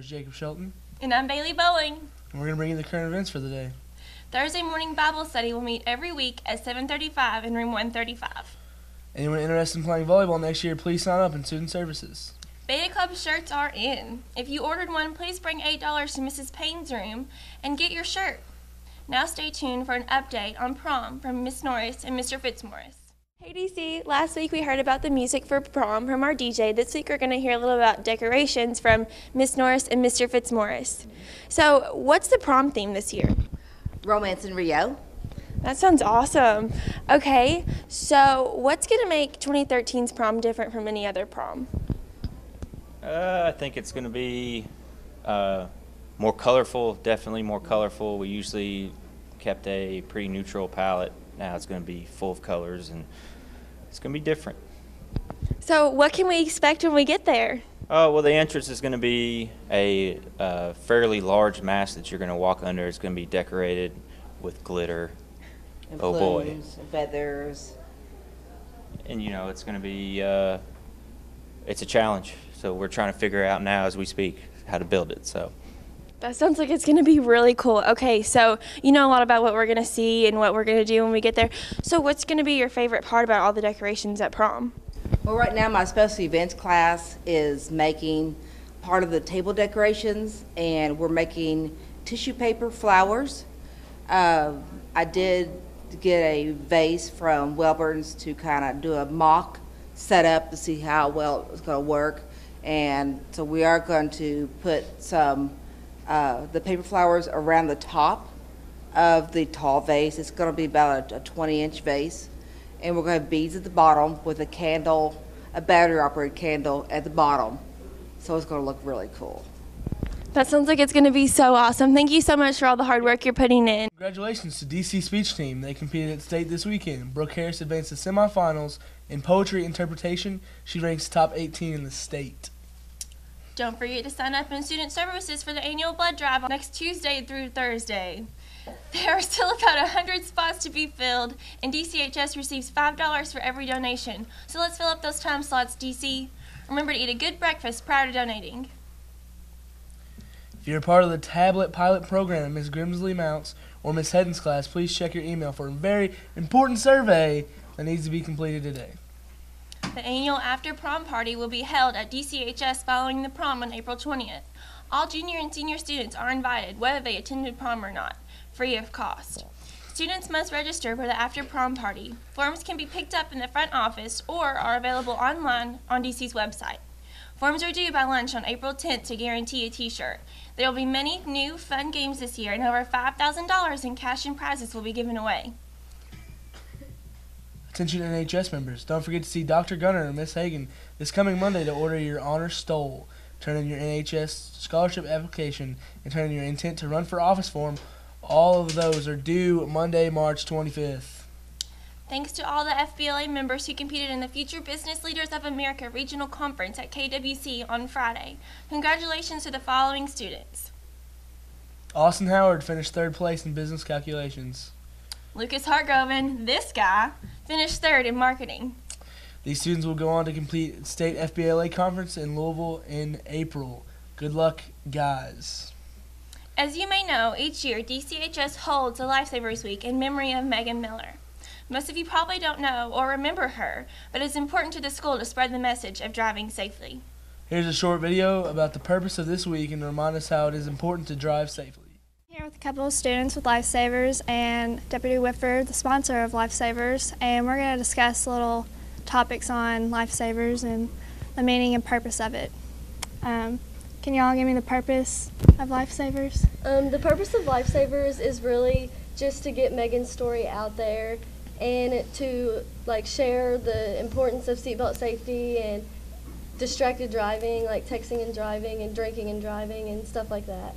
Jacob Shelton. And I'm Bailey Boeing. And we're going to bring you the current events for the day. Thursday morning Bible study will meet every week at 7:35 in room 135. Anyone interested in playing volleyball next year, please sign up in student services. Beta Club shirts are in. If you ordered one, please bring $8 to Mrs. Payne's room and get your shirt. Now stay tuned for an update on prom from Miss Norris and Mr. Fitzmaurice. Hey DC, last week we heard about the music for prom from our DJ. This week we're going to hear a little about decorations from Miss Norris and Mr. Fitzmaurice. So what's the prom theme this year? Romance in Rio. That sounds awesome. Okay, so what's going to make 2013's prom different from any other prom? I think it's going to be more colorful, definitely more colorful. We usually kept a pretty neutral palette. Now it's going to be full of colors, and it's going to be different. So what can we expect when we get there? Well, the entrance is going to be a fairly large mast that you're going to walk under. It's going to be decorated with glitter. And oh plumes, boy. And feathers. And, you know, it's going to be, it's a challenge. So we're trying to figure out now as we speak how to build it. So. That sounds like it's going to be really cool. Okay, so you know a lot about what we're going to see and what we're going to do when we get there. So what's going to be your favorite part about all the decorations at prom? Well, right now my special events class is making part of the table decorations, and we're making tissue paper flowers. I did get a vase from Welborn's to kind of do a mock setup to see how well it's going to work. And so we are going to put some the paper flowers around the top of the tall vase. It's going to be about a 20-inch vase. And we're going to have beads at the bottom with a candle, a battery-operated candle at the bottom. So it's going to look really cool. That sounds like it's going to be so awesome. Thank you so much for all the hard work you're putting in. Congratulations to DC Speech Team. They competed at state this weekend. Brooke Harris advanced to semifinals in poetry interpretation. She ranks top 18 in the state. Don't forget to sign up in student services for the annual blood drive on next Tuesday through Thursday. There are still about 100 spots to be filled, and DCHS receives $5 for every donation. So let's fill up those time slots, DC. Remember to eat a good breakfast prior to donating. If you're a part of the tablet pilot program at Ms. Grimsley Mounts or Ms. Hedden's class, please check your email for a very important survey that needs to be completed today. The annual after prom party will be held at DCHS following the prom on April 20th. All junior and senior students are invited, whether they attended prom or not, free of cost. Students must register for the after prom party. Forms can be picked up in the front office or are available online on DC's website. Forms are due by lunch on April 10th to guarantee a t-shirt. There will be many new fun games this year, and over $5,000 in cash and prizes will be given away. Attention NHS members, don't forget to see Dr. Gunner or Miss Hagan this coming Monday to order your honor stole. Turn in your NHS scholarship application and turn in your intent to run for office form. All of those are due Monday, March 25th. Thanks to all the FBLA members who competed in the Future Business Leaders of America Regional Conference at KWC on Friday. Congratulations to the following students. Austin Howard finished third place in business calculations. Lucas Hartgroven, this guy, finished third in marketing. These students will go on to complete state FBLA conference in Louisville in April. Good luck, guys. As you may know, each year DCHS holds a Lifesavers Week in memory of Megan Miller. Most of you probably don't know or remember her, but it's important to the school to spread the message of driving safely. Here's a short video about the purpose of this week and remind us how it is important to drive safely. Here with a couple of students with Lifesavers and Deputy Whitford, the sponsor of Lifesavers, and we're going to discuss little topics on Lifesavers and the meaning and purpose of it. Can y'all give me the purpose of Lifesavers? The purpose of Lifesavers is really just to get Megan's story out there and to share the importance of seatbelt safety and distracted driving, like texting and driving and drinking and driving and stuff like that.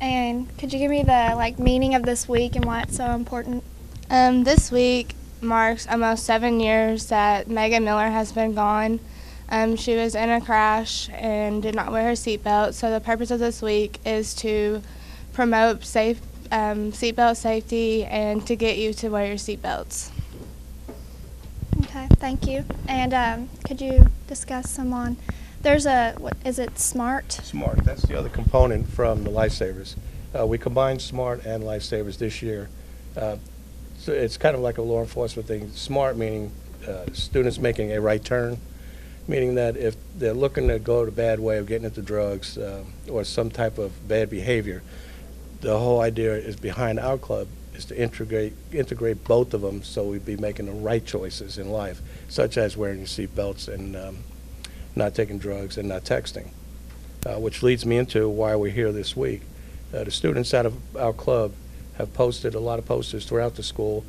And could you give me the meaning of this week and why it's so important? This week marks almost 7 years that Megan Miller has been gone. She was in a crash and did not wear her seatbelt, so the purpose of this week is to promote seatbelt safety and to get you to wear your seatbelts. Okay, thank you. And could you discuss some on There's a, what is it, SMART? SMART, that's the other component from the Lifesavers. We combined SMART and Lifesavers this year. So it's kind of like a law enforcement thing. SMART meaning students making a right turn, meaning that if they're looking to go the bad way of getting into drugs or some type of bad behavior, the whole idea is behind our club is to integrate both of them, so we'd be making the right choices in life, such as wearing your seat belts and not taking drugs and not texting, which leads me into why we're here this week. The students out of our club have posted a lot of posters throughout the school.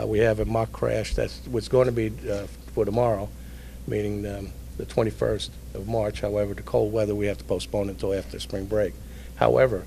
We have a mock crash that's what's going to be for tomorrow, meaning the 21st of March. However, the cold weather, we have to postpone it until after spring break. However,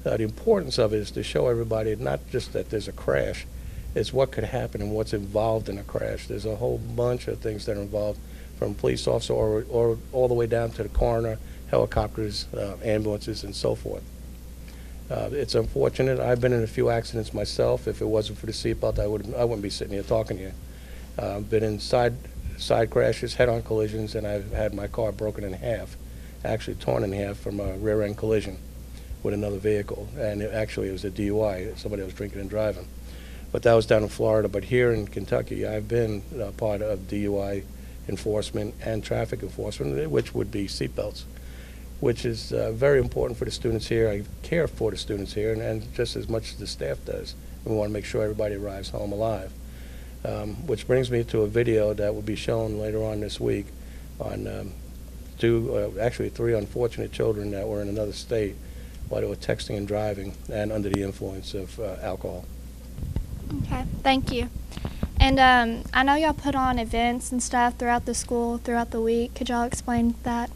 the importance of it is to show everybody not just that there's a crash, it's what could happen and what's involved in a crash. There's a whole bunch of things that are involved, from police officer or all the way down to the coroner, helicopters, ambulances, and so forth. It's unfortunate. I've been in a few accidents myself. If it wasn't for the seatbelt, I wouldn't be sitting here talking to you. I've been in side crashes, head-on collisions, and I've had my car broken in half, actually torn in half from a rear-end collision with another vehicle. And it was a DUI, somebody was drinking and driving. But that was down in Florida. But here in Kentucky, I've been part of DUI enforcement and traffic enforcement, which would be seatbelts, which is very important for the students here. I care for the students here, and just as much as the staff does. We want to make sure everybody arrives home alive. Which brings me to a video that will be shown later on this week on actually three unfortunate children that were in another state while they were texting and driving and under the influence of alcohol. Okay, thank you. And I know y'all put on events and stuff throughout the school, throughout the week. Could y'all explain that?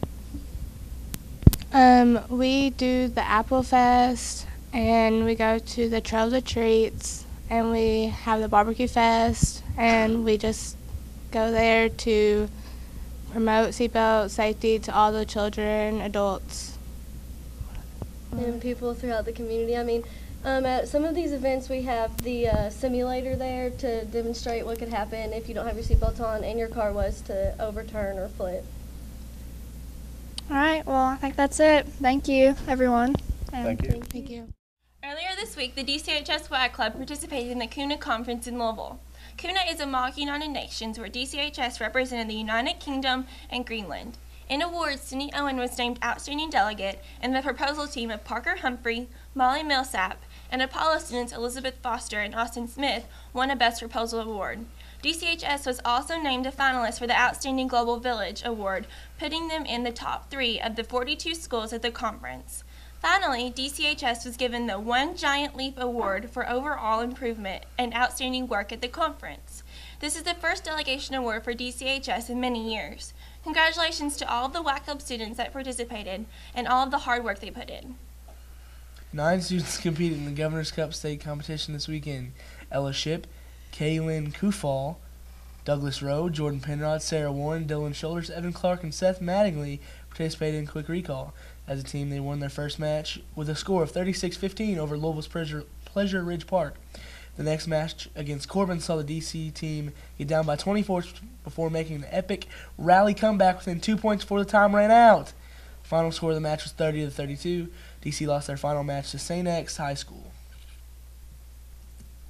We do the Apple Fest, and we go to the Trails of Treats, and we have the Barbecue Fest, and we just go there to promote seatbelt safety to all the children, adults, and people throughout the community. I mean, at some of these events we have the simulator there to demonstrate what could happen if you don't have your seatbelt on and your car was to overturn or flip. All right, well, I think that's it. Thank you, everyone. Thank you. Thank you. Earlier this week, the DCHS WPAW Club participated in the CUNA Conference in Louisville. CUNA is a mock United Nations where DCHS represented the United Kingdom and Greenland. In awards, Cindy Owen was named Outstanding Delegate, and the proposal team of Parker Humphrey, Molly Millsap, and Apollo students Elizabeth Foster and Austin Smith won a Best Proposal Award. DCHS was also named a finalist for the Outstanding Global Village Award, putting them in the top 3 of the 42 schools at the conference. Finally, DCHS was given the One Giant Leap Award for overall improvement and outstanding work at the conference. This is the first delegation award for DCHS in many years. Congratulations to all of the WPAW Club students that participated and all of the hard work they put in. 9 students competed in the Governor's Cup state competition this weekend. Ella Shipp, Kaylin Kufall, Douglas Rowe, Jordan Penrod, Sarah Warren, Dylan Shoulders, Evan Clark, and Seth Mattingly participated in quick recall. As a team, they won their first match with a score of 36-15 over Louisville's Pleasure Ridge Park. The next match against Corbin saw the DC team get down by 24 before making an epic rally comeback within 2 points before the time ran out. Final score of the match was 30-32. DC lost their final match to St. X High School.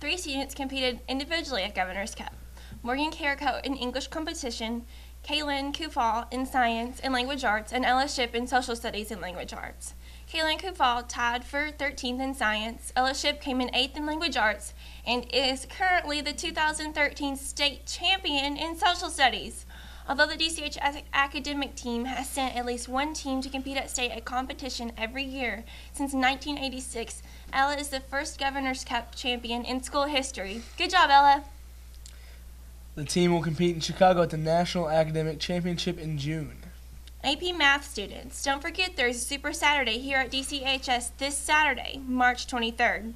3 students competed individually at Governor's Cup. Morgan Carrico in English competition, Kaylin Kufall in Science and Language Arts, and Ella Shipp in Social Studies and Language Arts. Kaylin Kufall tied for 13th in Science. Ella Shipp came in 8th in Language Arts and is currently the 2013 state champion in Social Studies. Although the DCHS academic team has sent at least one team to compete at state at competition every year since 1986, Ella is the first Governor's Cup champion in school history. Good job, Ella. The team will compete in Chicago at the National Academic Championship in June. AP Math students, don't forget there's a Super Saturday here at DCHS this Saturday, March 23rd.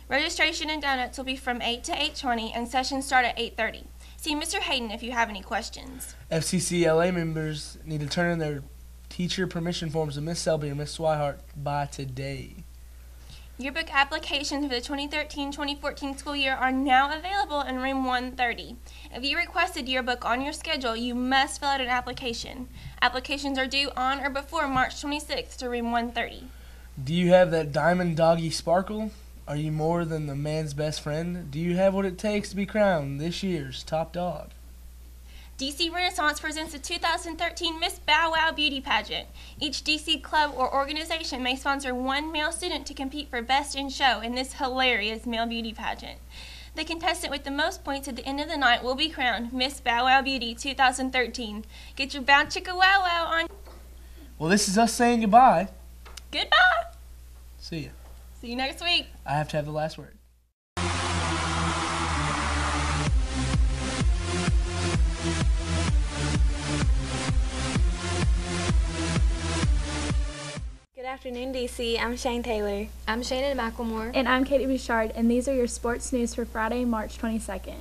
Registration and donuts will be from 8 to 8:20 and sessions start at 8:30. See Mr. Hayden if you have any questions. FCCLA members need to turn in their teacher permission forms to Miss Selby or Miss Swihart by today. Yearbook applications for the 2013-2014 school year are now available in room 130. If you requested yearbook on your schedule, you must fill out an application. Applications are due on or before March 26th to room 130. Do you have that diamond doggy sparkle? Are you more than the man's best friend? Do you have what it takes to be crowned this year's top dog? DC Renaissance presents the 2013 Miss Bow Wow Beauty Pageant. Each DC club or organization may sponsor one male student to compete for Best in Show in this hilarious male beauty pageant. The contestant with the most points at the end of the night will be crowned Miss Bow Wow Beauty 2013. Get your bow chicka wow wow on. Well, this is us saying goodbye. Goodbye. See ya. See you next week. I have to have the last word. Good afternoon, DC. I'm Shane Taylor. I'm Shannon McElmore. And I'm Katie Bouchard, and these are your sports news for Friday, March 22nd.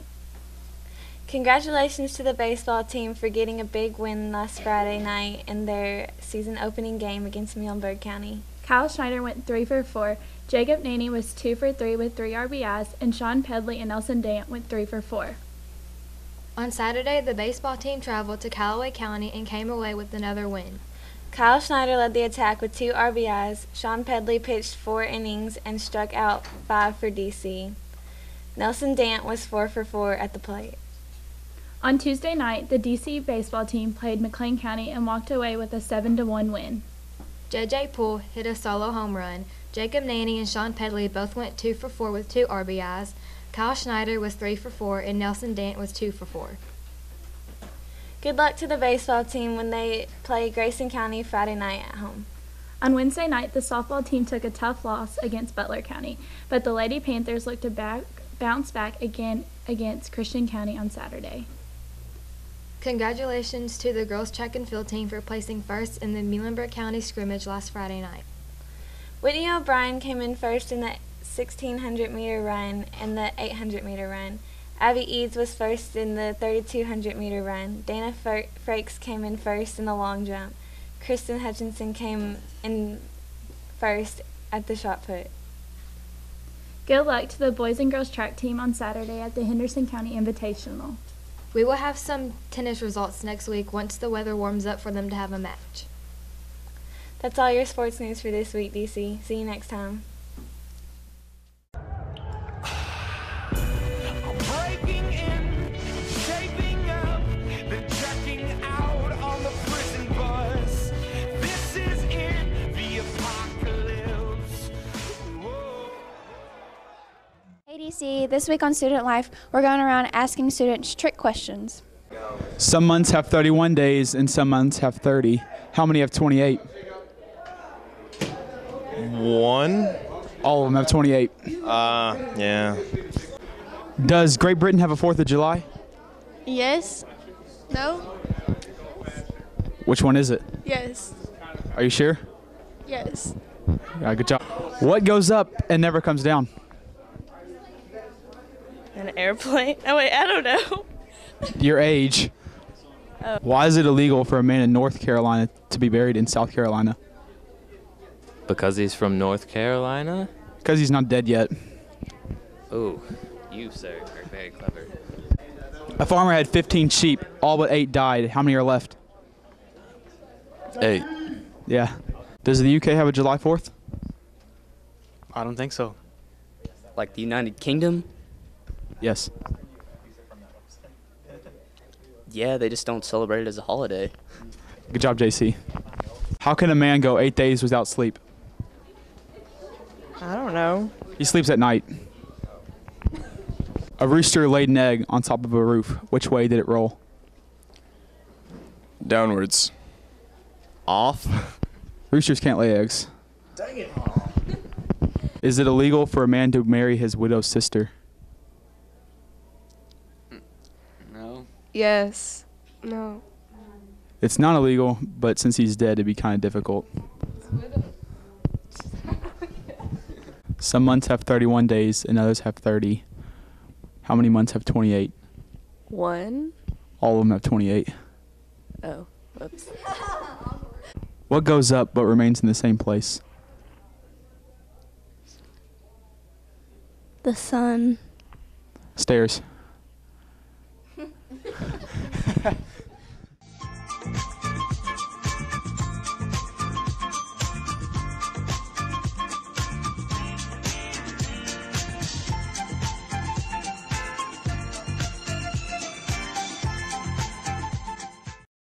Congratulations to the baseball team for getting a big win last Friday night in their season opening game against Muhlenberg County. Kyle Schneider went 3 for 4, Jacob Naney was 2 for 3 with 3 RBIs, and Sean Pedley and Nelson Dant went 3 for 4. On Saturday, the baseball team traveled to Callaway County and came away with another win. Kyle Schneider led the attack with 2 RBIs. Sean Pedley pitched 4 innings and struck out 5 for DC. Nelson Dant was 4 for 4 at the plate. On Tuesday night, the DC baseball team played McLean County and walked away with a 7-1 win. J.J. Poole hit a solo home run. Jacob Naney and Sean Pedley both went 2 for 4 with 2 RBIs. Kyle Schneider was 3 for 4, and Nelson Dant was 2 for 4. Good luck to the baseball team when they play Grayson County Friday night at home. On Wednesday night, the softball team took a tough loss against Butler County, but the Lady Panthers looked to bounce back again against Christian County on Saturday. Congratulations to the girls track and field team for placing first in the Muhlenberg County scrimmage last Friday night. Whitney O'Brien came in first in the 1,600-meter run and the 800-meter run. Abby Eads was first in the 3,200-meter run. Dana Frakes came in first in the long jump. Kristen Hutchinson came in first at the shot put. Good luck to the boys and girls track team on Saturday at the Henderson County Invitational. We will have some tennis results next week once the weather warms up for them to have a match. That's all your sports news for this week, DC. See you next time. DC, this week on Student Life, we're going around asking students trick questions. Some months have 31 days and some months have 30. How many have 28? 1. All of them have 28. Yeah. Does Great Britain have a 4th of July? Yes. No? Which one is it? Yes. Are you sure? Yes. Yeah, good job. What goes up and never comes down? An airplane? Oh, wait, I don't know. Your age. Oh. Why is it illegal for a man in North Carolina to be buried in South Carolina? Because he's from North Carolina? Because he's not dead yet. Oh, you, sir, are very clever. A farmer had 15 sheep. All but 8 died. How many are left? 8. Yeah. Does the UK have a July 4th? I don't think so. Like the United Kingdom? Yes. Yeah, they just don't celebrate it as a holiday. Good job, JC. How can a man go 8 days without sleep? I don't know. He sleeps at night. A rooster laid an egg on top of a roof. Which way did it roll? Downwards. Off. Roosters can't lay eggs. Dang it. Is it illegal for a man to marry his widow's sister? No. Yes. No. It's not illegal, but since he's dead, it'd be kind of difficult. Some months have 31 days and others have 30. How many months have 28? 1. All of them have 28. Oh, whoops. What goes up but remains in the same place? The sun. Stairs.